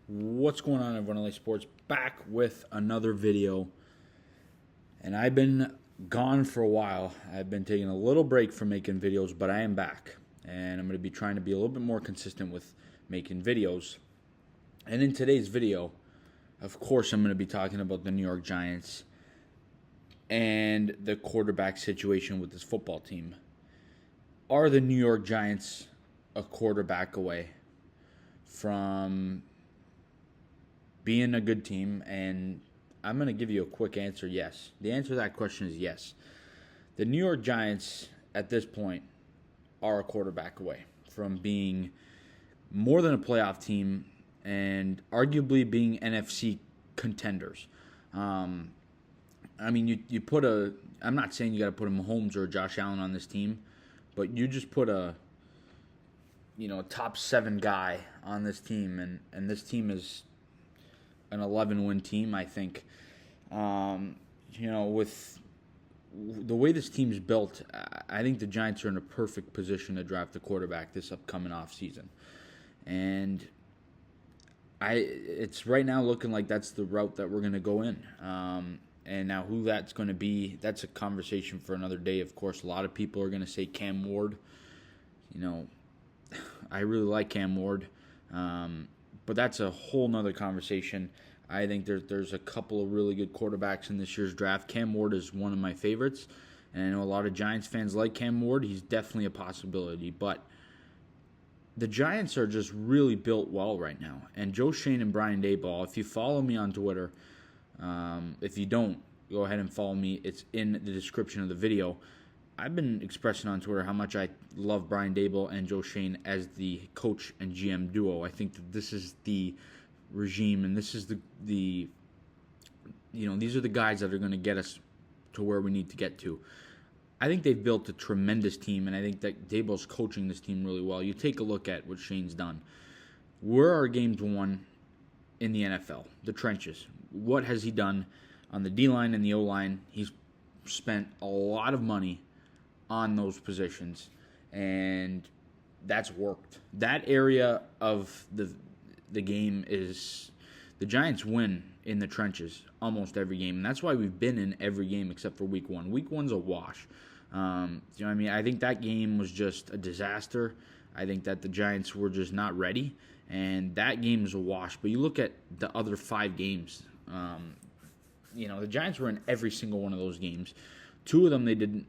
What's going on, everyone? LA Sports back with another video, and I've been gone for a while. I've been taking a little break from making videos, but I am back, and I'm going to be trying to be a little bit more consistent with making videos. And in today's video, of course, I'm going to be talking about the New York Giants and the quarterback situation with this football team. Are the New York Giants a quarterback away from being a good team? And I'm going to give you a quick answer: yes. The answer to that question is yes. The New York Giants at this point are a quarterback away from being more than a playoff team and arguably being NFC contenders. You put I'm not saying you got to put a Mahomes or a Josh Allen on this team, but you just put a top 7 guy on this team, and this team is an 11-win team, I think. With the way this team's built, I think the Giants are in a perfect position to draft a quarterback this upcoming offseason. And it's right now looking like that's the route that we're going to go in. And now who that's going to be, that's a conversation for another day. Of course, a lot of people are going to say Cam Ward. I really like Cam Ward. But that's a whole nother conversation. I think there's a couple of really good quarterbacks in this year's draft. Cam Ward is one of my favorites, and I know a lot of Giants fans like Cam Ward. He's definitely a possibility, but the Giants are just really built well right now. And Joe Schoen and Brian Daboll, if you follow me on Twitter, if you don't, go ahead and follow me. It's in the description of the video. I've been expressing on Twitter how much I love Brian Daboll and Joe Schoen as the coach and GM duo. I think that this is the regime, and this is these are the guys that are going to get us to where we need to get to. I think they've built a tremendous team, and I think that Daboll's coaching this team really well. You take a look at what Shane's done. Where are games won in the NFL? The trenches. What has he done on the D-line and the O-line? He's spent a lot of money on those positions, and that's worked. That area of the game is the Giants win in the trenches almost every game, and that's why we've been in every game except for Week 1. Week 1's a wash. I think that game was just a disaster. I think that the Giants were just not ready, and that game is a wash. But you look at the other 5 games, the Giants were in every single one of those games. 2 of them they didn't,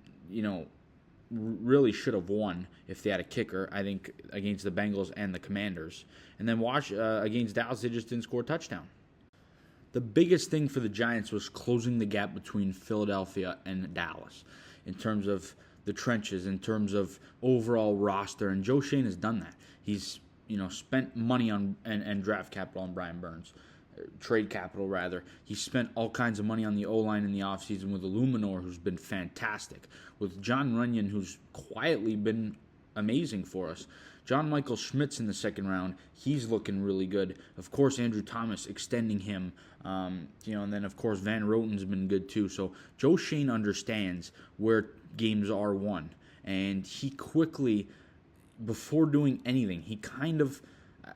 really should have won if they had a kicker, I think, against the Bengals and the Commanders. And then against Dallas, they just didn't score a touchdown. The biggest thing for the Giants was closing the gap between Philadelphia and Dallas in terms of the trenches, in terms of overall roster, and Joe Schoen has done that. He's spent money on and draft capital on Brian Burns. Trade capital, rather. He spent all kinds of money on the O-line in the offseason with Illuminor, who's been fantastic, with John Runyon, who's quietly been amazing for us. John Michael Schmitz in the second round, he's looking really good. Of course, Andrew Thomas extending him, and then, of course, Van Roten's been good too. So Joe Schoen understands where games are won, and he quickly, before doing anything,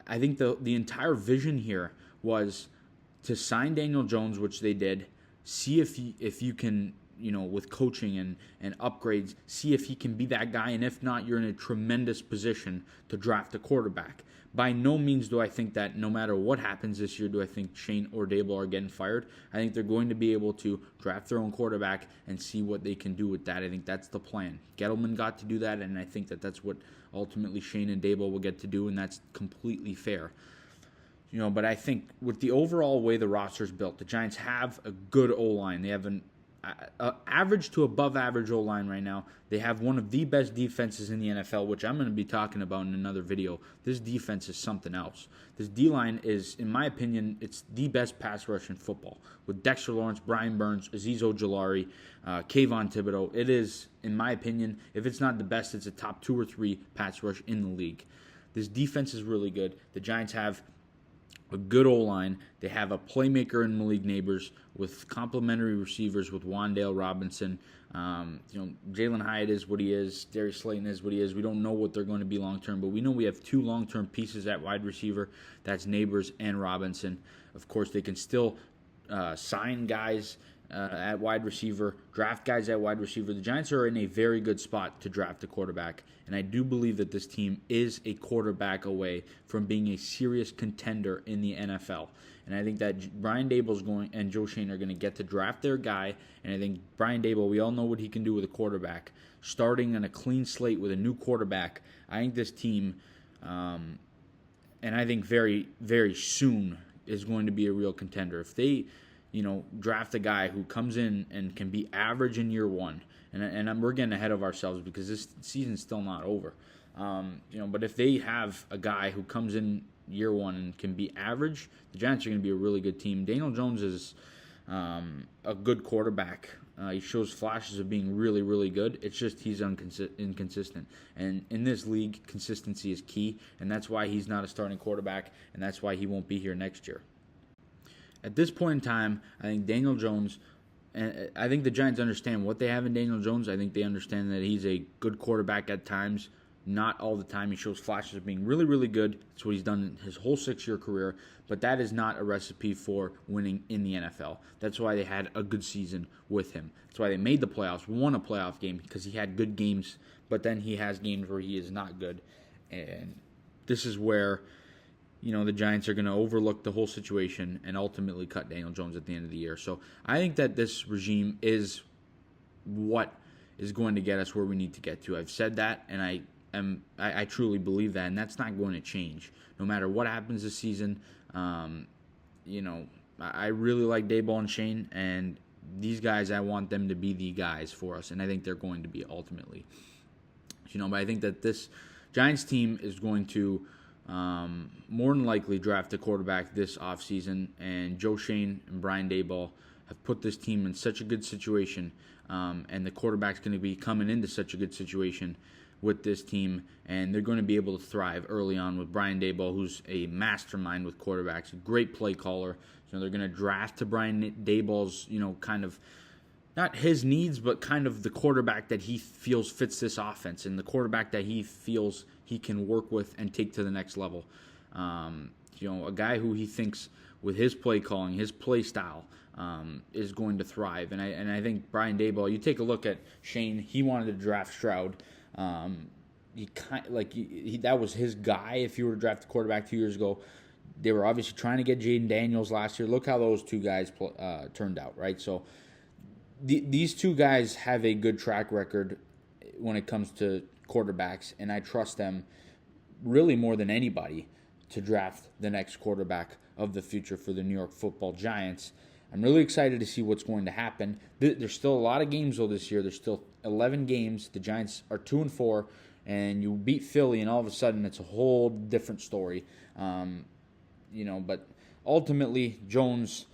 I think the entire vision here was to sign Daniel Jones, which they did, see if you can, with coaching and upgrades, see if he can be that guy, and if not, you're in a tremendous position to draft a quarterback. By no means do I think that no matter what happens this year, do I think Shane or Daboll are getting fired. I think they're going to be able to draft their own quarterback and see what they can do with that. I think that's the plan. Gettleman got to do that, and I think that that's what ultimately Shane and Daboll will get to do, and that's completely fair. But I think with the overall way the roster's built, the Giants have a good O-line. They have an average to above average O-line right now. They have one of the best defenses in the NFL, which I'm going to be talking about in another video. This defense is something else. This D-line is, in my opinion, it's the best pass rush in football. With Dexter Lawrence, Brian Burns, Azeez Ojulari, Kayvon Thibodeaux, it is, in my opinion, if it's not the best, it's a top 2 or 3 pass rush in the league. This defense is really good. The Giants have a good O-line. They have a playmaker in Malik Neighbors with complementary receivers with Wan'Dale Robinson. Jalen Hyatt is what he is. Darius Slayton is what he is. We don't know what they're going to be long-term, but we know we have two long-term pieces at wide receiver. That's Neighbors and Robinson. Of course, they can still sign guys at wide receiver, draft guys at wide receiver. The Giants are in a very good spot to draft a quarterback, and I do believe that this team is a quarterback away from being a serious contender in the NFL. And I think that Brian Daboll's going and Joe Schoen are going to get to draft their guy, and I think Brian Daboll, we all know what he can do with a quarterback. Starting on a clean slate with a new quarterback, I think this team, and I think very, very soon, is going to be a real contender. If they draft a guy who comes in and can be average in year one, and we're getting ahead of ourselves because this season's still not over. But if they have a guy who comes in year one and can be average, the Giants are going to be a really good team. Daniel Jones is a good quarterback. He shows flashes of being really, really good. It's just he's inconsistent. And in this league, consistency is key, and that's why he's not a starting quarterback, and that's why he won't be here next year. At this point in time, I think Daniel Jones, and I think the Giants understand what they have in Daniel Jones. I think they understand that he's a good quarterback at times, not all the time. He shows flashes of being really, really good. That's what he's done in his whole 6-year career, but that is not a recipe for winning in the NFL. That's why they had a good season with him. That's why they made the playoffs, won a playoff game, because he had good games, but then he has games where he is not good. And this is where the Giants are going to overlook the whole situation and ultimately cut Daniel Jones at the end of the year. So I think that this regime is what is going to get us where we need to get to. I've said that, and I truly believe that, and that's not going to change. No matter what happens this season, I really like Daboll and Schoen, and these guys, I want them to be the guys for us, and I think they're going to be ultimately. But I think that this Giants team is going to more than likely draft a quarterback this offseason, and Joe Schoen and Brian Daboll have put this team in such a good situation, and the quarterback's going to be coming into such a good situation with this team, and they're going to be able to thrive early on with Brian Daboll, who's a mastermind with quarterbacks, a great play caller. They're going to draft to Brian Daboll's, kind of not his needs, but kind of the quarterback that he feels fits this offense and the quarterback that he feels he can work with and take to the next level. A guy who he thinks with his play calling, his play style, is going to thrive. And I think Brian Daboll, you take a look at Schoen, he wanted to draft Stroud. That was his guy. If you were to draft a quarterback 2 years ago, they were obviously trying to get Jaden Daniels last year. Look how those two guys turned out, right? So these two guys have a good track record when it comes to quarterbacks, and I trust them really more than anybody to draft the next quarterback of the future for the New York Football Giants. I'm really excited to see what's going to happen. There's still a lot of games though this year. There's still 11 games. The Giants are 2-4, and you beat Philly, and all of a sudden it's a whole different story. But ultimately, Jones,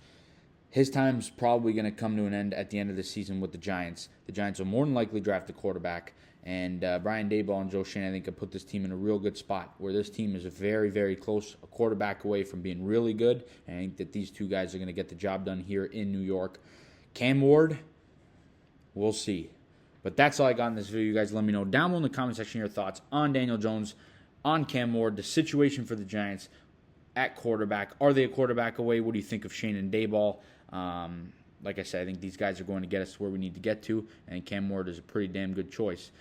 his time's probably going to come to an end at the end of the season with the Giants. The Giants will more than likely draft a quarterback, and Brian Daboll and Joe Schoen, I think, have put this team in a real good spot where this team is very, very close, a quarterback away from being really good, and I think that these two guys are going to get the job done here in New York. Cam Ward, we'll see. But that's all I got in this video. You guys let me know down below in the comment section your thoughts on Daniel Jones, on Cam Ward, the situation for the Giants at quarterback. Are they a quarterback away? What do you think of Schoen and Daboll? Like I said, I think these guys are going to get us where we need to get to, and Cam Ward is a pretty damn good choice.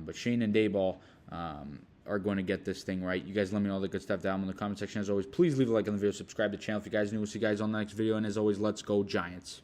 But Schoen and Daboll are going to get this thing right. You guys let me know all the good stuff down in the comment section. As always, please leave a like on the video, subscribe to the channel if you guys are new. We'll see you guys on the next video, and as always, let's go Giants.